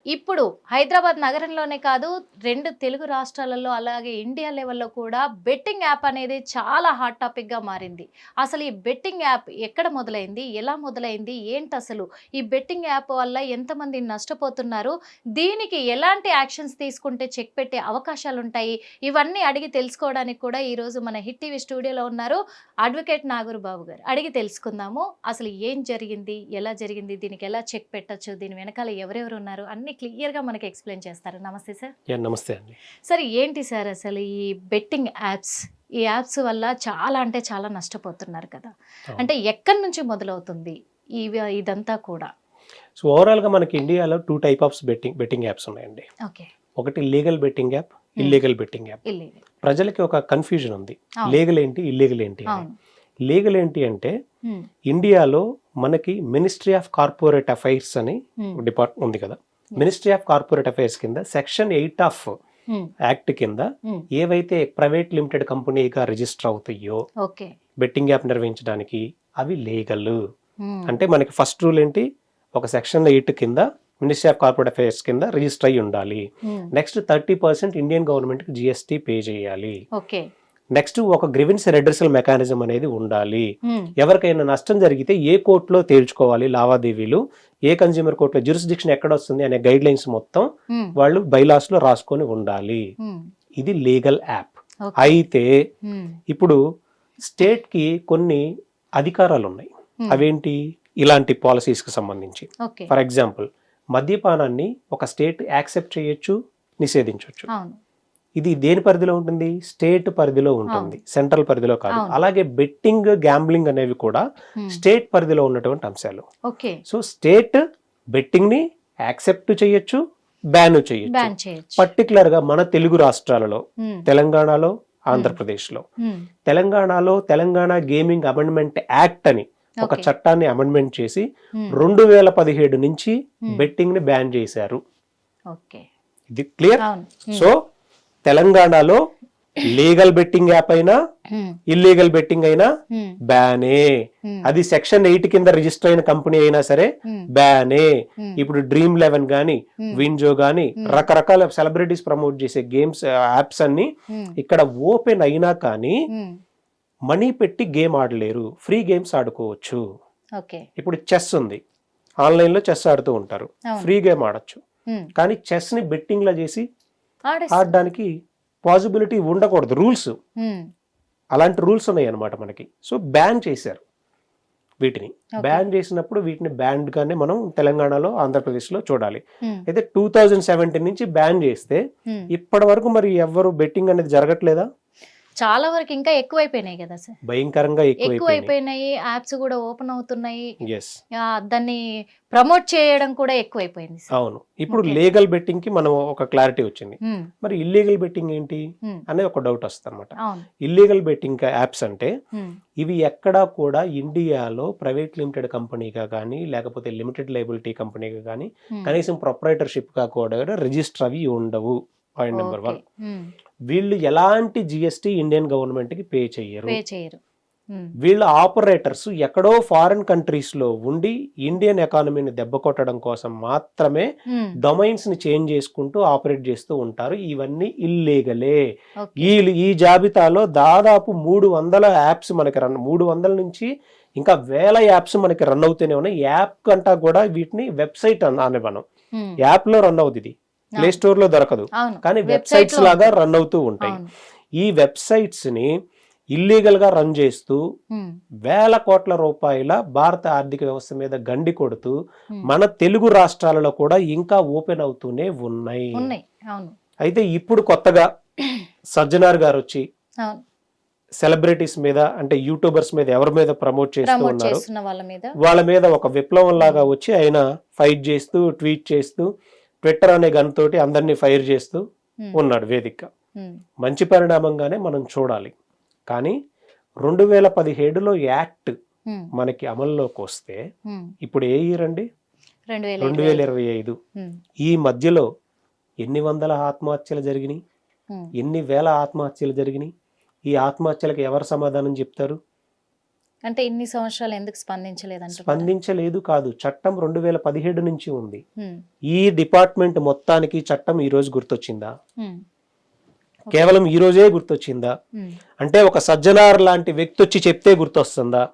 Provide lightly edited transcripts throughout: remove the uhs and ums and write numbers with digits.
ఇప్పుడు హైదరాబాద్ నగరంలోనే కాదు, 2 తెలుగు రాష్ట్రాలలో అలాగే ఇండియా లెవెల్‌లో కూడా బెట్టింగ్ యాప్ అనేది చాలా హాట్ టాపిక్‌గా మారింది. అసలు ఈ బెట్టింగ్ యాప్ ఎక్కడ మొదలైంది? ఎలా మొదలైంది? ఏంటసలు? ఈ బెట్టింగ్ యాప్ వల్ల ఎంతమంది నష్టపోతున్నారు? దీనికి ఎలాంటి యాక్షన్స్ తీసుకుంటే చెక్ పెట్టే అవకాశాలుంటాయి? ఇవన్నీ అడిగి తెలుసుకోవడానికి కూడా ఈరోజు మన హిట్ టీవీ స్టూడియోలో ఉన్నారు అడ్వకేట్ నాగూర్ బాబు గారు. అడిగి తెలుసుకుందాము. అసలు ఏం జరిగింది? ఎలా జరిగింది? దీనికి ఎలా చెక్ పెట్టొచ్చు? దీని వెనకాల ఎవరెవరు ఉన్నారు? అన్ని క్లియర్‌గా మనకి ఎక్స్‌ప్లెయిన్ చేస్తారు. నమస్తే సార్. నమస్తే అండి. సార్ ఏంటి సార్ అసలు ఈ బెట్టింగ్ యాప్స్? ఈ యాప్స్ వల్ల చాలా అంటే చాలా నష్టపోతున్నారు కదా! అంటే ఎక్కడి నుంచి మొదలవుతుంది ఇదంతా కూడా? సో ఓవరాల్‌గా మనకి ఇండియాలో 2 టైప్ ఆఫ్ బెట్టింగ్ యాప్స్ ఉన్నాయండి. ఓకే. ఒకటి legal betting app, illegal betting app. Illegal. ప్రజలకి ఒక కన్ఫ్యూజన్ ఉంది. లీగల్ ఏంటి, ఇల్లీగల్ ఏంటి అని. అవును. లీగల్ ఏంటి అంటే ఇండియాలో మనకి మినిస్ట్రీ ఆఫ్ కార్పొరేట్ అఫైర్స్ అని డిపార్ట్మెంట్ ఉంది కదా. మినిస్ట్రీ ఆఫ్ కార్పొరేట్ అఫైర్స్ కింద సెక్షన్ 8 ఆఫ్ యాక్ట్ కింద ఏవైతే ప్రైవేట్ లిమిటెడ్ కంపెనీగా రిజిస్టర్ అవుతాయో బెట్టింగ్ యాప్ నిర్వహించడానికి అవి లీగల్. అంటే మనకి ఫస్ట్ రూల్ ఏంటి, ఒక సెక్షన్ 8 కింద మినిస్ట్రీ ఆఫ్ కార్పొరేట్ అఫైర్స్ కింద రిజిస్టర్ అయ్యి ఉండాలి. నెక్స్ట్ 30% ఇండియన్ గవర్నమెంట్ కి జిఎస్టీ పే చేయాలి. నెక్స్ట్ ఒక గ్రీవెన్స్ రెడ్రెసల్ మెకానిజం అనేది ఉండాలి. ఎవరికైనా నష్టం జరిగితే ఏ కోర్టులో తేల్చుకోవాలి లావాదేవీలు, ఏ కన్స్యూమర్ కోర్టులో జ్యూరిస్డిక్షన్ ఎక్కడ వస్తుంది అనే గైడ్ లైన్స్ మొత్తం వాళ్ళు బైలాస్ లో రాసుకొని ఉండాలి. ఇది లీగల్ యాప్. అయితే ఇప్పుడు స్టేట్ కి కొన్ని అధికారాలు ఉన్నాయి. అవేంటి, ఇలాంటి పాలసీస్ కి సంబంధించి. ఫర్ ఎగ్జాంపుల్, మద్యపానాన్ని ఒక స్టేట్ యాక్సెప్ట్ చేయొచ్చు, నిషేధించవచ్చు. ఇది దేని పరిధిలో ఉంటుంది? స్టేట్ పరిధిలో ఉంటుంది, సెంట్రల్ పరిధిలో కాదు. అలాగే బెట్టింగ్, గ్యాంబ్లింగ్ అనేవి కూడా స్టేట్ పరిధిలో ఉన్నటువంటి అంశాలు. సో స్టేట్ బెట్టింగ్ ని యాక్సెప్ట్ చేయొచ్చు, బ్యాన్ చేయొచ్చు. పర్టికులర్ గా మన తెలుగు రాష్ట్రాలలో, తెలంగాణలో, ఆంధ్రప్రదేశ్ లో, తెలంగాణలో తెలంగాణ గేమింగ్ అమెండ్మెంట్ యాక్ట్ అని ఒక చట్టాన్ని అమెండ్మెంట్ చేసి 2017 నుంచి బెట్టింగ్ ని బ్యాన్ చేశారు. ఇది క్లియర్. సో తెలంగాణలో లీగల్ బెట్టింగ్ యాప్ అయినా ఇల్లీగల్ బెట్టింగ్ అయినా బ్యానే. అది సెక్షన్ 8 కింద రిజిస్టర్ అయిన కంపెనీ అయినా సరే బ్యానే. ఇప్పుడు Dream11 గానీ, విన్జో గానీ, రకరకాల సెలబ్రిటీస్ ప్రమోట్ చేసే గేమ్స్ యాప్స్ అన్ని ఇక్కడ ఓపెన్ అయినా కానీ మనీ పెట్టి గేమ్ ఆడలేరు, ఫ్రీ గేమ్స్ ఆడుకోవచ్చు. ఇప్పుడు చెస్ ఉంది, ఆన్లైన్ లో చెస్ ఆడుతూ ఉంటారు, ఫ్రీ గేమ్ ఆడొచ్చు. కానీ చెస్ ని బెట్టింగ్ లా చేసి ఆడడానికి పాసిబిలిటీ ఉండకూడదు, రూల్స్. అలాంటి రూల్స్ ఉన్నాయి అన్నమాట మనకి. సో బ్యాన్ చేశారు వీటిని. బ్యాన్ చేసినప్పుడు వీటిని బ్యాన్ గానే మనం తెలంగాణలో, ఆంధ్రప్రదేశ్ లో చూడాలి. అయితే 2017 నుంచి బ్యాన్ చేస్తే ఇప్పటి వరకు మరి ఎవరు బెట్టింగ్ అనేది జరగట్లేదా? చాలా వరకు ఇంకా ఎక్కువైపోయినాయి కదా సార్, భయంకరంగా ఎక్కువైపోయినాయి. యాప్స్ కూడా ఓపెన్ అవుతున్నాయి, దాన్ని ప్రమోట్ చేయడం కూడా ఎక్కువైపోయింది. అవును. ఇప్పుడు లీగల్ బెట్టింగ్ కి మనం ఒక క్లారిటీ వచ్చింది. మరి ఇల్లీగల్ బెట్టింగ్ ఏంటి అనే ఒక డౌట్ వస్తుంది అనమాట. ఇల్లీగల్ బెట్టింగ్ యాప్స్ అంటే ఇవి ఎక్కడా కూడా ఇండియాలో ప్రైవేట్ లిమిటెడ్ కంపెనీగా కానీ, లేకపోతే లిమిటెడ్ లయబిలిటీ కంపెనీగా కానీ, కనీసం ప్రొప్రైటర్షిప్ గా కూడా రిజిస్టర్ అవి ఉండవు. Point number 1. వీళ్ళు ఎలాంటి జిఎస్టీ ఇండియన్ గవర్నమెంట్ కి పే చేయరు. వీళ్ళ ఆపరేటర్స్ ఎక్కడో ఫారిన్ కంట్రీస్ లో ఉండి ఇండియన్ ఎకానమీని దెబ్బ కొట్టడం కోసం మాత్రమే డొమైన్స్ ని చేంజ్ చేసుకుంటూ ఆపరేట్ చేస్తూ ఉంటారు. ఇవన్నీ ఇల్లీగలే. ఈ జాబితాలో దాదాపు 300 యాప్స్ మనకి 300 నుంచి ఇంకా వేల యాప్స్ మనకి రన్ అవుతూనే ఉన్నాయి. యాప్ కంటా కూడా వీటిని వెబ్సైట్ అనే మనం, యాప్ లో రన్ అవుతుంది, ప్లే స్టోర్ లో దొరకదు, కానీ వెబ్సైట్స్ లాగా రన్ అవుతూ ఉంటాయి. ఈ వెబ్సైట్స్ ని ఇల్లీగల్ గా రన్ చేస్తూ వేల కోట్ల రూపాయల భారత ఆర్థిక వ్యవస్థ మీద గండి కొడుతూ మన తెలుగు రాష్ట్రాలలో కూడా ఇంకా ఓపెన్ అవుతూనే ఉన్నాయి. అయితే ఇప్పుడు కొత్తగా సజ్జనార్ గారు వచ్చి సెలబ్రిటీస్ మీద, అంటే యూట్యూబర్స్ మీద ఎవరి మీద ప్రమోట్ చేస్తూ ఉన్నారు, వాళ్ళ మీద ఒక విప్లవం లాగా వచ్చి ఆయన ఫైట్ చేస్తూ, ట్వీట్ చేస్తూ, ట్విట్టర్ అనే గన్ తోటి అందరినీ ఫైర్ చేస్తూ ఉన్నాడు వేదిక. మంచి పరిణామంగానే మనం చూడాలి. కానీ 2017లో యాక్ట్ మనకి అమల్లోకి వస్తే ఇప్పుడు ఏ ఇయర్ అండి? 2025. ఈ మధ్యలో ఎన్ని వందల ఆత్మహత్యలు జరిగినాయి, ఎన్ని వేల ఆత్మహత్యలు జరిగినాయి? ఈ ఆత్మహత్యలకు ఎవరు సమాధానం చెప్తారు? అంటే ఇన్ని సంవత్సరాలు ఎందుకు స్పందించలేదంట? స్పందించలేదు కాదు, చట్టం 2017 నుంచి ఉంది. ఈ డిపార్ట్మెంట్ మొత్తానికి చట్టం ఈ రోజు గుర్తొచ్చిందా? కేవలం ఈ రోజే గుర్తొచ్చిందా? అంటే ఒక సజ్జనార్ లాంటి వ్యక్తి వచ్చి చెప్తే గుర్తొస్తుందా?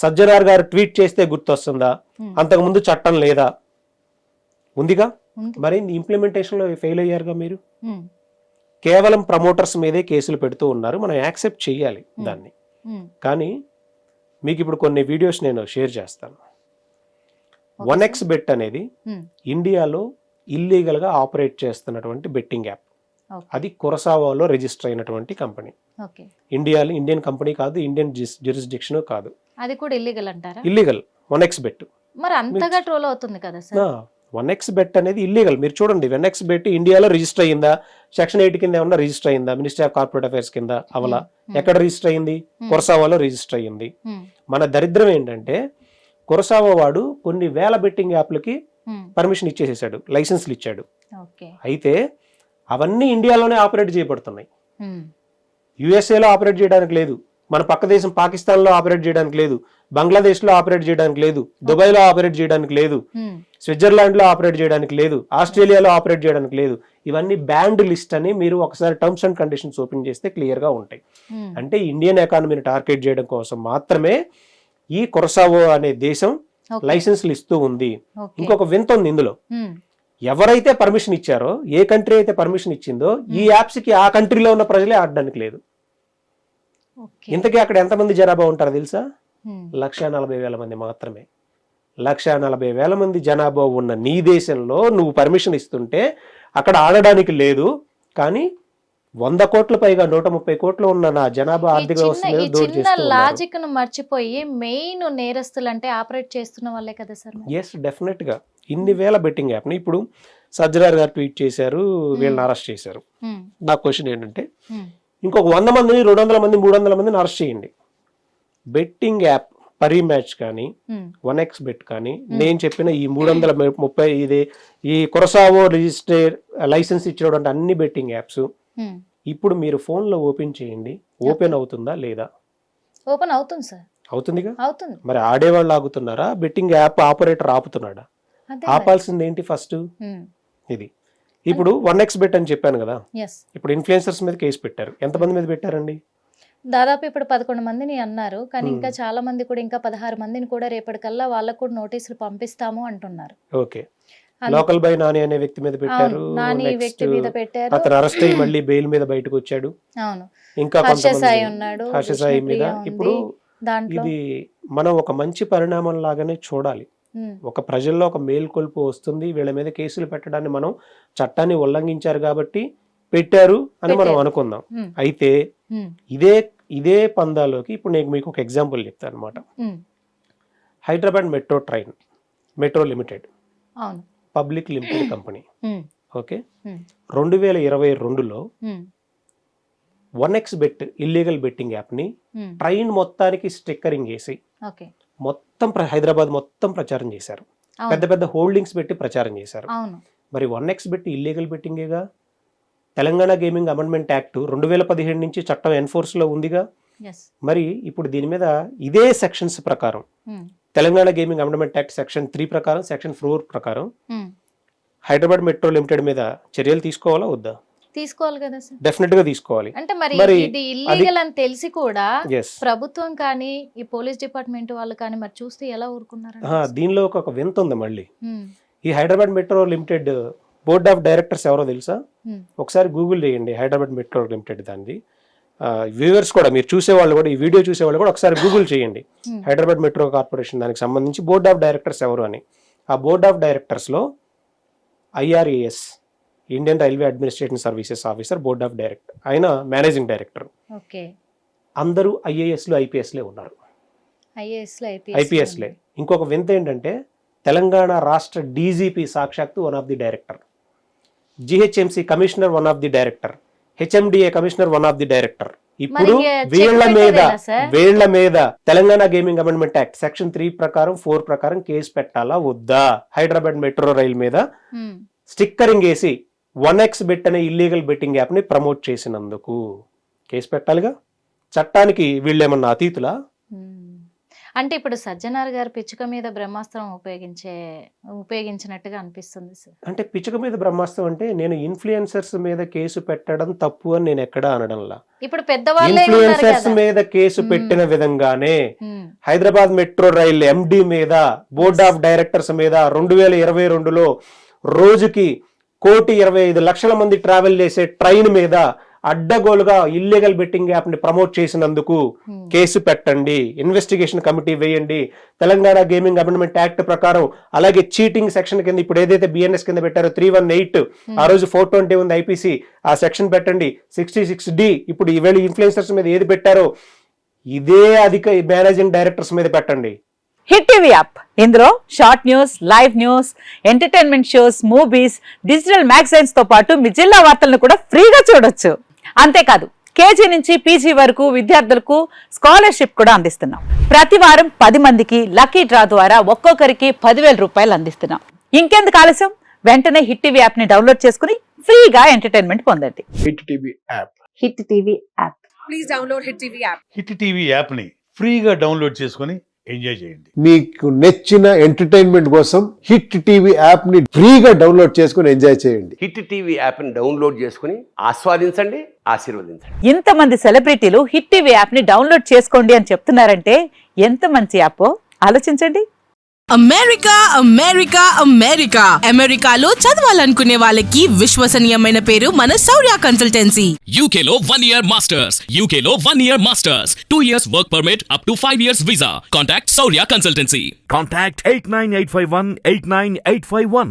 సజ్జనార్ గారు ట్వీట్ చేస్తే గుర్తొస్తుందా? అంతకుముందు చట్టం లేదా? ఉందిగా. మరి ఇంప్లిమెంటేషన్ లో ఫెయిల్ అయ్యారుగా మీరు. కేవలం ప్రమోటర్స్ మీదే కేసులు పెడుతూ ఉన్నారు. మనం యాక్సెప్ట్ చేయాలి దాన్ని. కానీ మీకు ఇప్పుడు కొన్ని వీడియోస్ నేను షేర్ చేస్తాను. 1xBet అనేది ఇండియాలో ఇల్లీగల్ గా ఆపరేట్ చేస్తున్నటువంటి బెట్టింగ్ యాప్. అది కురసావాలో రిజిస్టర్ అయినటువంటి కంపెనీ. ఇండియన్ కంపెనీ కాదు, ఇండియన్ జ్యూరిస్డిక్షన్ కాదు. అది కూడా ఇల్లీగల్ అంటారా? Illegal 1xBet. మరి అంతగా ట్రోల్ అవుతుంది కదా సార్. 1xBet అనేది ఇల్లీగల్. మీరు చూడండి, 1xBet ఇండియాలో రిజిస్టర్ అయ్యిందా? సెక్షన్ 8 కింద ఏమన్నా రిజిస్టర్ అయ్యిందా? మినిస్ట్రీ ఆఫ్ కార్పొరేట్ అఫైర్స్ కింద అవలా. ఎక్కడ రిజిస్టర్ అయ్యింది? కురసావాలో రిజిస్టర్ అయ్యింది. మన దరిద్రం ఏంటంటే కురసావా వాడు కొన్ని వేల బెట్టింగ్ యాప్లకి పర్మిషన్ ఇచ్చేసేసాడు, లైసెన్స్లు ఇచ్చాడు. అయితే అవన్నీ ఇండియాలోనే ఆపరేట్ చేయబడుతున్నాయి. యుఎస్ఏలో ఆపరేట్ చేయడానికి లేదు, మన పక్క దేశం పాకిస్తాన్లో ఆపరేట్ చేయడానికి లేదు, బంగ్లాదేశ్లో ఆపరేట్ చేయడానికి లేదు, దుబాయ్లో ఆపరేట్ చేయడానికి లేదు, స్విట్జర్లాండ్లో ఆపరేట్ చేయడానికి లేదు, ఆస్ట్రేలియాలో ఆపరేట్ చేయడానికి లేదు. ఇవన్నీ బ్యాండ్ లిస్ట్ అని మీరు ఒకసారి టర్మ్స్ అండ్ కండిషన్స్ ఓపెన్ చేస్తే క్లియర్ గా ఉంటాయి. అంటే ఇండియన్ ఎకానమీని టార్గెట్ చేయడం కోసం మాత్రమే ఈ కురసావో అనే దేశం లైసెన్స్లు ఇస్తూ ఉంది. ఇంకొక వింత ఉంది ఇందులో. ఎవరైతే పర్మిషన్ ఇచ్చారో, ఏ కంట్రీ అయితే పర్మిషన్ ఇచ్చిందో, ఈ యాప్స్ కి ఆ కంట్రీలో ఉన్న ప్రజలే ఆడడానికి లేదు. ఇంతకీ అక్కడ ఎంతమంది జనాభా ఉంటారో తెలుసా? 140,000 మంది మాత్రమే. 140,000 మంది జనాభా ఉన్న నీ దేశంలో నువ్వు పర్మిషన్ ఇస్తుంటే అక్కడ ఆడడానికి లేదు. కానీ 100 కోట్ల పైగా 130 కోట్లు ఉన్న నా జనాభా ఆర్థిక వ్యవస్థ లాజిక్ ను మర్చిపోయి మెయిన్ నేరస్తులు అంటే ఆపరేట్ చేస్తున్న వాళ్ళే కదా సార్. ఎస్, డెఫినెట్ గా ఇన్ని వేల బెట్టింగ్ యాప్ ని ఇప్పుడు సజ్జనార్ గారు ట్వీట్ చేశారు, వీళ్ళని అరెస్ట్ చేశారు. నా క్వశ్చన్ ఏంటంటే, ఇంకొక 100 మందిని 200 మంది 300 మందిని అరెస్ట్ చేయండి. బెట్టింగ్ యాప్ పరీమ్యాచ్ కానీ 1xBet కానీ నేను చెప్పిన ఈ 330 ఇది ఈ కురసావో రిజిస్టర్ లైసెన్స్ ఇచ్చినటువంటి అన్ని బెట్టింగ్ యాప్స్ ఇప్పుడు మీరు ఫోన్ లో ఓపెన్ చేయండి, ఓపెన్ అవుతుందా లేదా? ఓపెన్ అవుతుంది సార్. అవుతుందిగా. అవుతుంది. మరి ఆడేవాళ్ళు ఆగుతున్నారా? బెట్టింగ్ యాప్ ఆపరేటర్ ఆపుతున్నాడా? ఆపాల్సింది ఏంటి ఫస్ట్? ఇది ఇప్పుడు 1xBet అని చెప్పాను కదా, ఇప్పుడు ఇన్ఫ్లుయెన్సర్స్ మీద కేసు పెట్టారు. ఎంతమంది మీద పెట్టారండి? దాదాపు ఇప్పుడు 11 మందిని అన్నారు. కానీ ఇంకా చాలా మంది కూడా, ఇంకా 16 మందిని కూడా రేపటికల్లా వాళ్ళకు కూడా నోటీసులు పంపిస్తాము అంటున్నారు. ఓకే. లోకల్ బై నాని అనే వ్యక్తి మీద పెట్టారు. అతను అరెస్ట్ అయ్యి మళ్ళీ బెయిల్ మీద బయటకు వచ్చాడు. ఇంకా హర్షసాయి మీద. ఇప్పుడు ఇది మనం ఒక మంచి పరిణామం లాగానే చూడాలి. ఒక ప్రజల్లో ఒక మేల్కొల్పు వస్తుంది. వీళ్ళ మీద కేసులు పెట్టడాన్ని మనం చట్టాన్ని ఉల్లంఘించారు కాబట్టి పెట్టారు అని మనం అనుకుందాం. అయితే ఇదే పందాలోకి ఇప్పుడు నేను మీకు ఒక ఎగ్జాంపుల్ చెప్తాను అనమాట. Hyderabad metro limited public limited company. Okay. 2022లో 1xBet ఇల్లీగల్ బెట్టింగ్ యాప్ ని ట్రైన్ మొత్తానికి స్టిక్కరింగ్ వేసి మొత్తం హైదరాబాద్ మొత్తం ప్రచారం చేశారు. పెద్ద పెద్ద హోల్డింగ్స్ పెట్టి ప్రచారం చేశారు. మరి 1xBet ఇల్లీగల్ బెట్టింగేగా. తెలంగాణ గేమింగ్ అమెండ్మెంట్ యాక్ట్ 2017 నుంచి చట్టం ఎన్ఫోర్స్ లో ఉందిగా. మరి ఇప్పుడు దీని మీద ఇదే సెక్షన్స్ ప్రకారం Telangana gaming amendment act section 3 ప్రకారం, సెక్షన్ 4 ప్రకారం హైదరాబాద్ మెట్రో లిమిటెడ్ మీద చర్యలు తీసుకోవాలా వద్దా? తీసుకోవాలి కదా సార్. డెఫినెట్ గా తీసుకోవాలి. అంటే మరి ఇది ఇల్లీగల్ అని తెలిసి కూడా ప్రభుత్వం కానీ ఈ పోలీస్ డిపార్ట్మెంట్ వాళ్ళు కానీ మరి చూస్తే ఎలా ఊరుకున్నారు? దీనిలో ఒక వింత ఉంది మళ్ళీ. ఈ Hyderabad metro limited board of directors ఎవరో తెలుసా? ఒకసారి గూగుల్ చేయండి హైదరాబాద్ మెట్రో లిమిటెడ్. దాన్ని వ్యూవర్స్ కూడా, మీరు చూసేవాళ్ళు కూడా, ఈ వీడియో చూసేవాళ్ళు కూడా ఒకసారి గూగుల్ చేయండి హైదరాబాద్ మెట్రో కార్పొరేషన్ దానికి సంబంధించి బోర్డ్ ఆఫ్ డైరెక్టర్స్ ఎవరు అని. ఆ బోర్డ్ ఆఫ్ డైరెక్టర్స్ లో IRAS, Indian railway administration services officer board of director, ఆయన మేనేజింగ్ డైరెక్టర్. అందరూ IAS లో IPS లే ఉన్నారు. IPS లే. ఇంకొక వింత ఏంటంటే తెలంగాణ రాష్ట్ర DGP సాక్షాత్తు one of the director, GHMC commissioner one of the director, HMDA commissioner one of the director. ఇప్పుడు వీళ్ల మీద Telangana gaming amendment act section 3 ప్రకారం 4 ప్రకారం కేసు పెట్టాలా వద్దా? హైదరాబాద్ మెట్రో రైల్ మీద స్టిక్కరింగ్ వేసి 1xBet అనే ఇల్లీగల్ బెట్టింగ్ యాప్ ని ప్రమోట్ చేసినందుకు కేసు పెట్టాలిగా. చట్టానికి వీళ్ళేమన్నా అతీతులా? అంటే ఇప్పుడు సజ్జనార్ గారు పిచ్చుక మీద బ్రహ్మాస్త్రం ఉపయోగించినట్టుగా అనిపిస్తుంది సార్. అంటే పిచ్చుక మీద బ్రహ్మాస్త్రం అంటే నేను ఇన్ఫ్లుయెన్సర్స్ మీద కేసు పెట్టడం తప్పు అని నేను ఎక్కడా అనడంలా. ఇప్పుడు పెద్దవాళ్ళే ఉన్నారు ఇన్ఫ్లుయెన్సర్స్ కదా. మీద కేసు పెట్టిన విధంగానే ఉమ్, హైదరాబాద్ మెట్రో రైల్ ఎండి మీద, బోర్డ్ ఆఫ్ డైరెక్టర్స్ మీద 2022లో రోజుకి 1,25,00,000 మంది ట్రావెల్ చేసే ట్రైన్ మీద అడ్డగోలుగా ఇల్లీగల్ బెట్టింగ్ యాప్ ని ప్రమోట్ చేసినందుకు కేసు పెట్టండి, ఇన్వెస్టిగేషన్ కమిటీ వేయండి. తెలంగాణ గేమింగ్ అమెండ్మెంట్ యాక్ట్ ప్రకారం, అలాగే చీటింగ్ సెక్షన్ కింద ఇప్పుడు ఏదైతే బిఎన్ఎస్ కింద పెట్టారో 318, ఆ రోజు 420 ఉంది ఐపీసీ, ఆ సెక్షన్ పెట్టండి. 66D ఇప్పుడు ఈవేళ ఇన్ఫ్లుయెన్సర్స్ మీద ఏది పెట్టారో ఇదే అధిక మేనేజింగ్ డైరెక్టర్స్ మీద పెట్టండి. హిట్ టీవీ యాప్, ఇందులో short news, live news, entertainment shows, movies, digital magazines తో పాటు మీ జిల్లా వార్తలను కూడా ఫ్రీగా చూడొచ్చు. అంతేకాదు కేజీ నుంచి పీజీ వరకు విద్యార్థులకు స్కాలర్షిప్ కూడా అందిస్తున్నాం. ప్రతి వారం 10 మందికి లక్కీ డ్రా ద్వారా ఒక్కొక్కరికి 10,000 రూపాయలు అందిస్తున్నాం. ఇంకెందుకు ఆలస్యం, వెంటనే హిట్ టీవీ యాప్ ని డౌన్లోడ్ చేసుకుని ఫ్రీగా ఎంటర్టైన్మెంట్ పొందండి. Hit TV app. Hit TV app. Please download Hit TV app. Hit TV యాప్ని ఫ్రీగా డౌన్లోడ్ చేసుకొని ఎంజాయ్ చేయండి. మీకు నచ్చిన ఎంటర్టైన్మెంట్ కోసం హిట్ టీవీ యాప్ ని ఫ్రీగా డౌన్లోడ్ చేసుకుని ఎంజాయ్ చేయండి. హిట్ టీవీ యాప్ని డౌన్లోడ్ చేసుకుని ఆస్వాదించండి, ఆశీర్వదించండి. ఇంతమంది సెలబ్రిటీలు హిట్ టీవీ యాప్ ని డౌన్లోడ్ చేసుకోండి అని చెప్తున్నారంటే ఎంత మంచి యాప్ ఆలోచించండి. అమెరికా అమెరికాలో చదవాలనుకునే వాళ్ళకి విశ్వసనీయమైన పేరు మన శౌర్య కన్సల్టెన్సీ. UK లో 1 year masters. UK లో 1 year masters. 2 years work permit up to 5 years visa. Contact Saurya Consultancy. Contact 89851 89851.